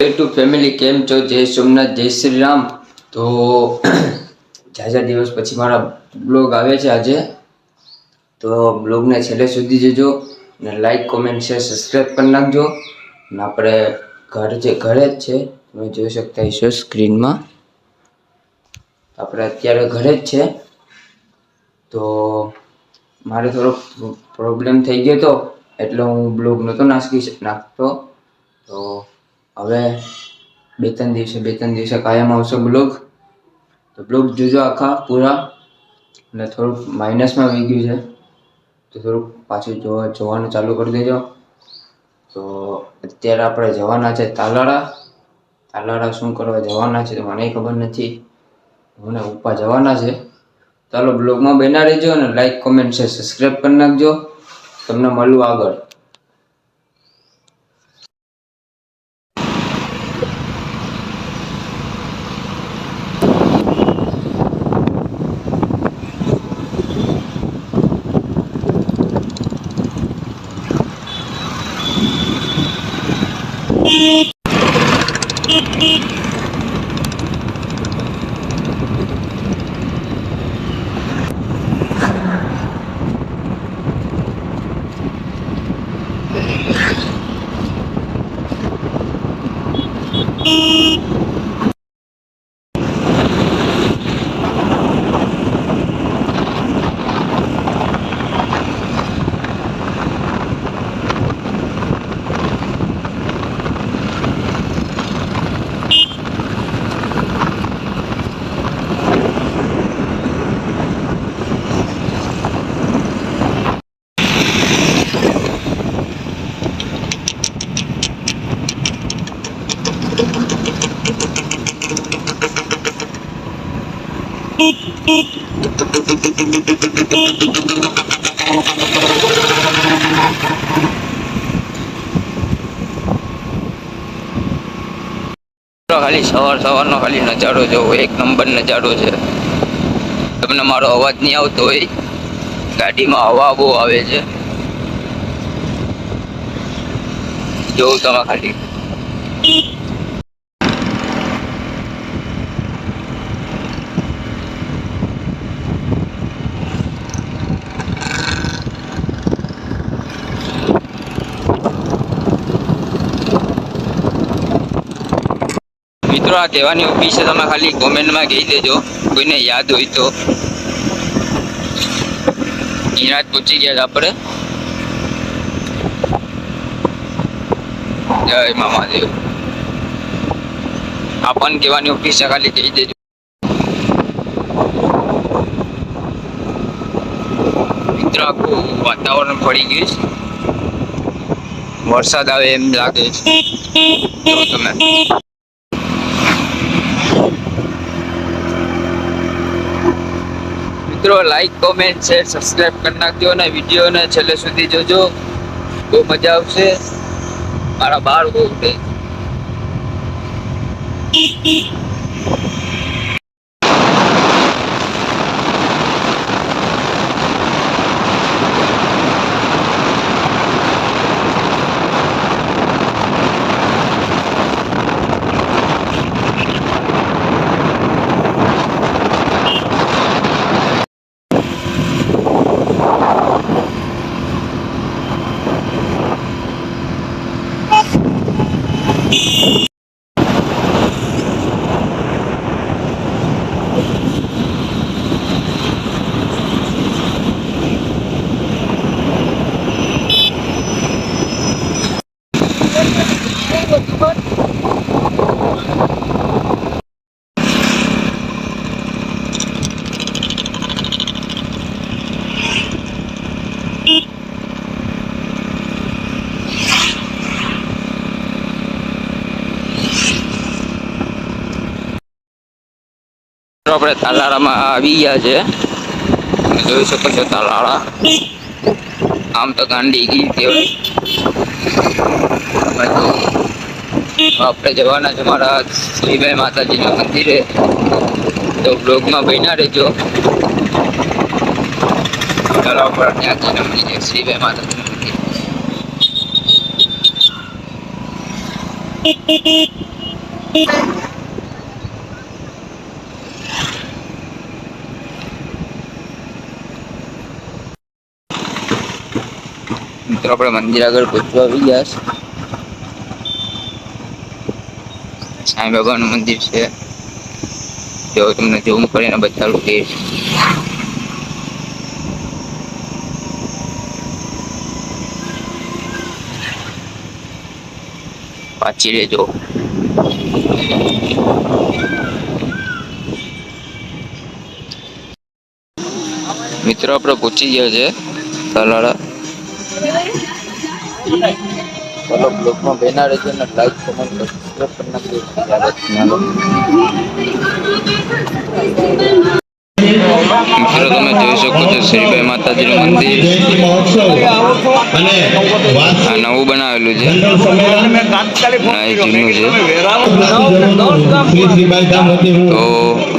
YouTube family કેમ છો? જય સોમનાથ, જય શ્રી રામ. તો ઝાઝા દિવસ પછી મારા બ્લોગ આવે છે આજે. તો બ્લોગને છેલ્લે સુધી જોજો અને લાઈક કોમેન્ટ શેર સબસ્ક્રાઈબ કરી નાખજો. અને આપણે ઘરે જ છે, તમે જોઈ શકતા હશો સ્ક્રીનમાં. આપણે અત્યારે ઘરે જ છે. તો મારે થોડોક પ્રોબ્લેમ થઈ ગયો હતો એટલે હું બ્લોગ નહોતો નાખતો. તો હવે બે ત્રણ દિવસે કાયમ આવશે બ્લોગ. તો બ્લોગ જોજો આખા પૂરા. અને થોડુંક માઇનસમાં વહી ગયું છે તો થોડુંક પાછું જોવાનું ચાલુ કરી દેજો. તો અત્યારે આપણે જવાના છે તાલાળા શું કરવા જવાના છે તો મને ખબર નથી. મને ઉપા જવાના છે. ચાલો બ્લોગમાં બન્યા રહેજો અને લાઈક કોમેન્ટ શેર સબસ્ક્રાઈબ કરી નાખજો. તમને મળું આગળ. ખાલી સવારનો ખાલી નજારો જોવો, એક નંબર નજારો છે. તમને મારો અવાજ નહીં આવતો હોય, ગાડીમાં હવા બહુ આવે છે. જોવું તમે ખાલી. મિત્રો, આ કહેવાની ઓફિસ છે, તમે ખાલી કોમેન્ટમાં કહી દેજો કોઈને યાદ હોય તો. અહીંયા જ પહોંચી ગયા આપણે. જય મામાદેવ. આ પણ કહેવાની ઓફિસ છે, ખાલી કહી દેજો. મિત્રો, આખું વાતાવરણ પડી ગયું છે, વરસાદ આવે એમ લાગે છે. જો તમે મિત્રો, લાઈક કોમેન્ટ શેર સબસ્ક્રાઈબ કરી નાખજો અને વિડીયોને છેલ્લે સુધી જોજો. બહુ મજા આવશે. મારા બાર બહુ ઉઠે. આપણે તાલાળામાં આવી ગયા છે. તમે જોઈ શકો છો તાલાળા. આમ તો ગાંડી ગીર કહેવાય. આપણે જવાના છે મારા શ્રીભાઈ માતાજીના મંદિરે. તો બ્લોગમાં બન્યા રહેજો. ચાલો આપણે ત્યાં જઈને મળીએ શ્રીભાઈ માતાજીના મંદિર. મિત્રો આપણે મંદિર આગળ પહોંચવા આવી ગયા છે. સાંઈ બાબાનું મંદિર છે. જો તમને ઝૂમ કરીને બતાવું કે પાછી લેજો. મિત્રો આપણે પહોંચી ગયા છે તાલાળા. ચાલો બ્લોગમાં બેના રહેજો ને લાઈક કમેન્ટ સબસ્ક્રાઇબ કરી નાખજો. મિત્રો તમે જોઈ શકો છો શ્રીબાઈ માતાજીનું મંદિર આ નવું બનાવેલું છે. આ જૂનું છે. તો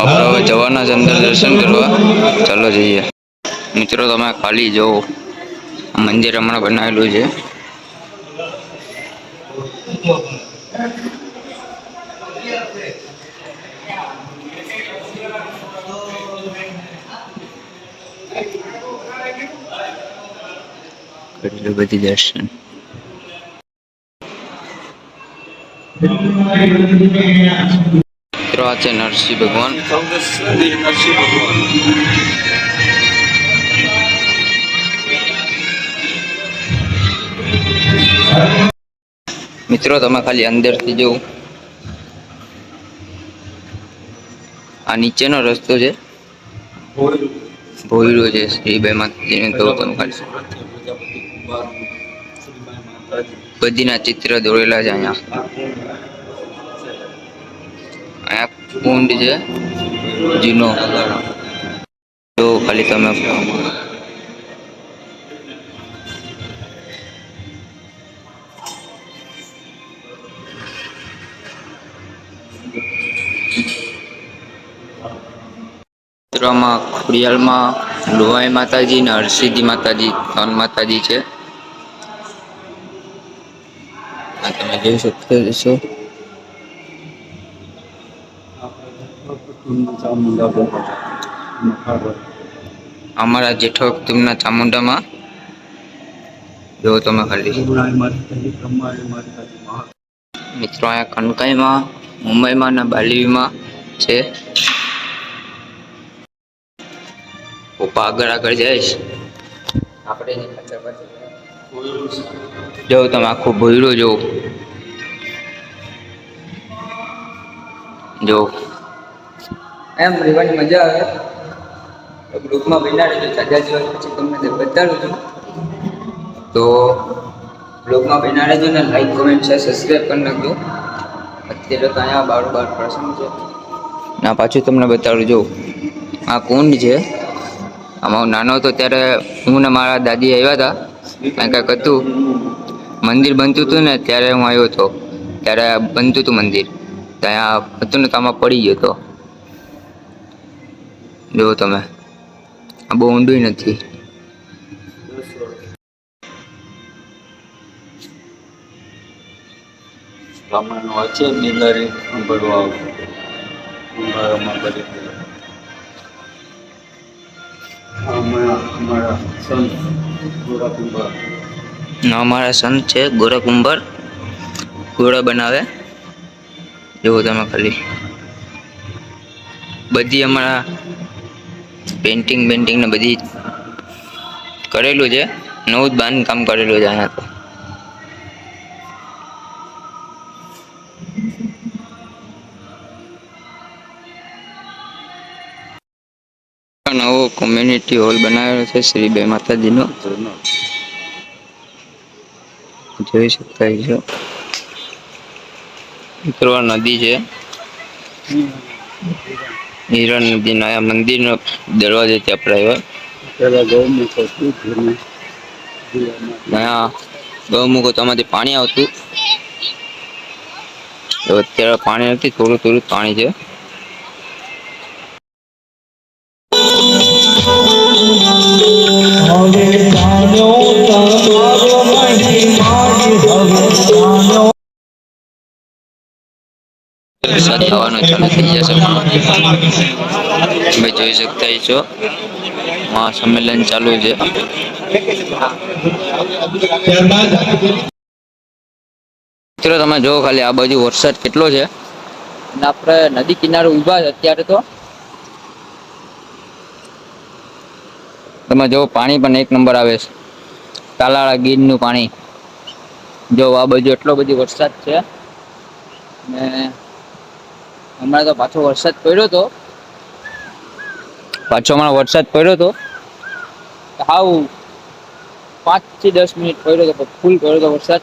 આપણે હવે જવાના છે અંદર દર્શન કરવા. ચાલો જઈએ. મિત્રો તમે ખાલી જો મંદિર હમણાં બનાવેલું છે. એટલું બધી દર્શન. મિત્રો આ છે નરસિંહ ભગવાન. મિત્રો તમે ખાલી અંદરથી જવું. આ નીચેનો રસ્તો છે. ભોયરો છે શ્રીબાઈ માતાજીને. તો તમે ખાલી બધીના ચિત્ર દોરેલા છે અહીંયા કુંડ છે જૂનો. તો ખાલી તમે મિત્રોમાં ખોડિયાલમાં લોહાઈ માતાજી ને હરસિદ્ધિ માતાજી ત્રણ માતાજી છે. આ તમે જોઈ શકતો છો. અમારા જેઠો તુમના ચામુંડામાં જો તમે ખાલી. મિત્રો અહીંયા કનકાઈમાં, મુંબઈમાં અને બાલીમાં છે. પપ્પા આગળ જઈશ આપણે જો તમે આખું ભોયરું જો એમ રહેવાની મજા આવે. ગ્રુપમાં બનાવી તો 4 દિવસ પછી તમને બતાડું છું. તો બ્લોગમાં બનાવી દેજો ને લાઈક કમેન્ટ શેર સબસ્ક્રાઈબ કરી નાખજો. અત્યારે તો અહીંયા બાર પ્રસંગ છે ના પાછું તમને બતાડું. જો આ કુંડ છે. આમાં નાનો હતો ત્યારે હું ને મારા દાદી આવ્યા હતા. ત્યાં કંઈક હતું મંદિર બનતું હતું ને ત્યારે હું આવ્યો હતો. ત્યારે બનતું હતું મંદિર. ત્યાં હતું ને તો આમાં પડી ગયો હતો. જો તમે આ બહુ ઊંડું નથી. બ્રાહ્મણનો વચ્ચે બિલારી ભરવા અમારા સંત છે ગોરખુંબર. ઘોડા બનાવે. જો તમે ખાલી બધી અમારા પેન્ટિંગ ને બધી કરેલું છે. નવું જ બાંધકામ કરેલું છે અહીંયા તો. નવો કોમ્યુનિટી હોલ બનાવેલો છે શ્રીબાઈ માતાજીનો. જોઈ શકતા છો મિત્રો. નદી છે હિરણ નદી. નયા મંદિરનો દરવાજો ત્યાં અહીંયા ગૌમુખો તમારાથી પાણી આવતું. અત્યારે પાણી નથી, થોડું પાણી છે. વરસાદ આવવાનો ચાલુ થઈ જશે. તમે જોઈ શકતા છો મહાસંમેલન ચાલુ છે. મિત્રો તમે જો ખાલી આ બાજુ વરસાદ કેટલો છે અને આપણે નદી કિનારે ઊભા છે અત્યારે. તો તમે જો પાણી પણ એક નંબર આવે છે. તાલાળા ગીરનું પાણી. જો આ બાજુ એટલો બધી વરસાદ છે ને હમણાં તો પાછો વરસાદ પડ્યો તો. હાવ 5 થી 10 મિનિટ પડ્યો તો, ફૂલ પડ્યો તો વરસાદ.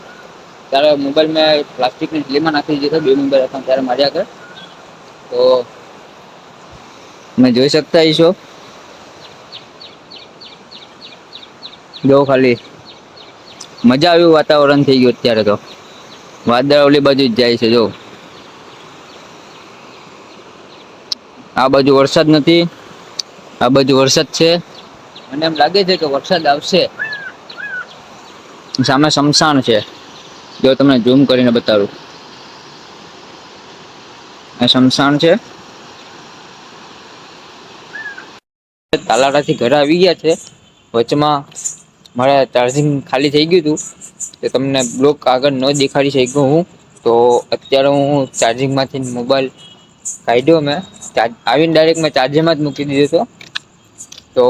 ત્યારે મોબાઈલ મેં પ્લાસ્ટિકની થેલીમાં નાખી દીધો. 2 મોબાઈલ હતા ત્યારે મારી આગળ. તો તમે જોઈ શકતા હશો. જો ખાલી મજા આવ્યું વાતાવરણ થઈ ગયું અત્યારે તો. વાદળ ઓલી બાજુ જ જાય છે. જો આ બાજુ વરસાદ નથી, આ બાજુ વરસાદ છે. મને એમ લાગે છે કે વરસાદ આવશે. સામે શમશાન છે. જો તમને ઝૂમ કરીને બતાવું, આ શમશાન છે. તાલાળાથી ઘરે આવી ગયા છે. વચમાં મારે ચાર્જિંગ ખાલી થઈ ગયું હતું તો તમને બ્લોક આગળ ન દેખાડી શક્યો હું. તો અત્યારે હું ચાર્જિંગમાંથી મોબાઈલ કાઢ્યો. મેં આવીને ડાયરેક્ટ મેં ચાર્જરમાં જ મૂકી દીધો હતો. તો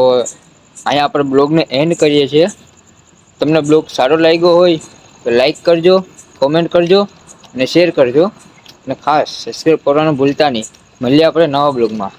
અહીંયા આપણે બ્લોગને એન્ડ કરીએ છીએ. તમને બ્લોગ સારો લાગ્યો હોય તો લાઈક કરજો, કોમેન્ટ કરજો અને શેર કરજો. અને ખાસ સબસ્ક્રાઈબ કરવાનું ભૂલતા નહીં. મળીએ આપણે નવા બ્લોગમાં.